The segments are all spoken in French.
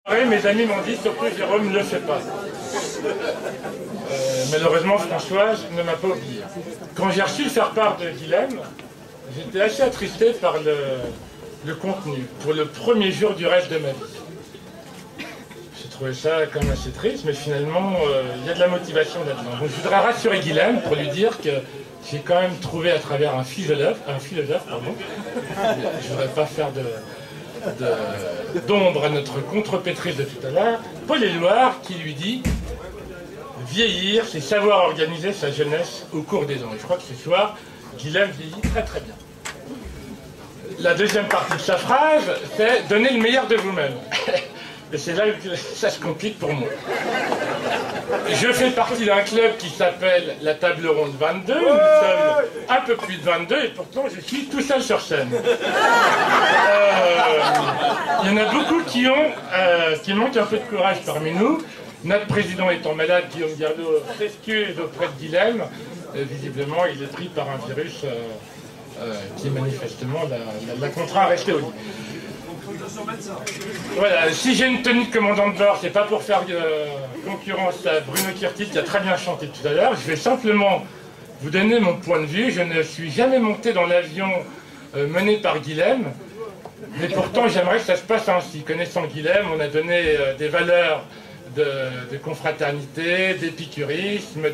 Mes amis m'ont dit surtout Jérôme ne le fait pas. Malheureusement Françoise ne m'a pas oublié. Quand j'ai reçu le faire-part de Guilhem, j'étais assez attristé par le contenu pour le premier jour du reste de ma vie. J'ai trouvé ça quand même assez triste, mais finalement il y a de la motivation là-dedans. Donc je voudrais rassurer Guilhem pour lui dire que j'ai quand même trouvé à travers un philosophe, je voudrais pas faire d'ombre à notre contrepétrice de tout à l'heure, Paul Éluard qui lui dit « Vieillir, c'est savoir organiser sa jeunesse au cours des ans ». Et je crois que ce soir, Guilhem vieillit très très bien. La deuxième partie de sa phrase, c'est « Donnez le meilleur de vous-même ». Et c'est là que ça se complique pour moi. Je fais partie d'un club qui s'appelle la Table Ronde 22. Nous sommes un peu plus de 22 et pourtant je suis tout seul sur scène. Il y en a beaucoup qui manquent un peu de courage parmi nous. Notre président étant malade, Guillaume Gallo, s'excuse auprès de Guilhem. Visiblement, il est pris par un virus qui manifestement la contraint à rester au lit. Voilà, si j'ai une tenue de commandant de bord, c'est pas pour faire concurrence à Bruno Kirti qui a très bien chanté tout à l'heure. Je vais simplement vous donner mon point de vue. Je ne suis jamais monté dans l'avion mené par Guilhem, mais pourtant j'aimerais que ça se passe ainsi. Connaissant Guilhem, on a donné des valeurs de confraternité, d'épicurisme,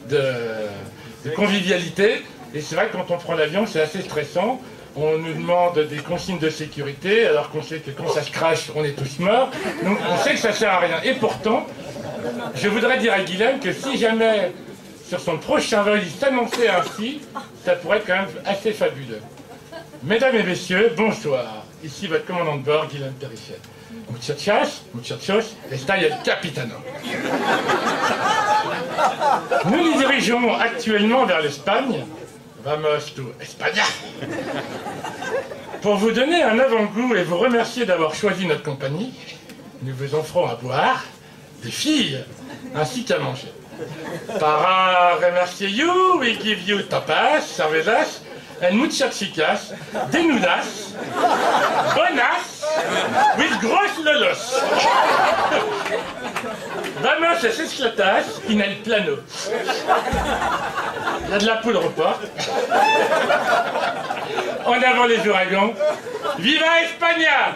de convivialité. Et c'est vrai que quand on prend l'avion, c'est assez stressant. On nous demande des consignes de sécurité, alors qu'on sait que quand ça se crache, on est tous morts. Donc on sait que ça ne sert à rien. Et pourtant, je voudrais dire à Guilhem que si jamais, sur son prochain vol, il s'annonçait ainsi, ça pourrait être quand même assez fabuleux. Mesdames et messieurs, bonsoir. Ici votre commandant de bord, Guilhem Perichet. Muchachos, esta y el capitano. Nous nous dirigeons actuellement vers l'Espagne. Vamos to España. Pour vous donner un avant-goût et vous remercier d'avoir choisi notre compagnie, nous vous offrons à boire, des filles, ainsi qu'à manger. Para remercier you, we give you tapas, cervezas, and muchas chicas, denudas, bonas, with gros lolos. Vamos a esclatas in el plano. Il y a de la poudre aux portes. En avant les ouragans. Viva España!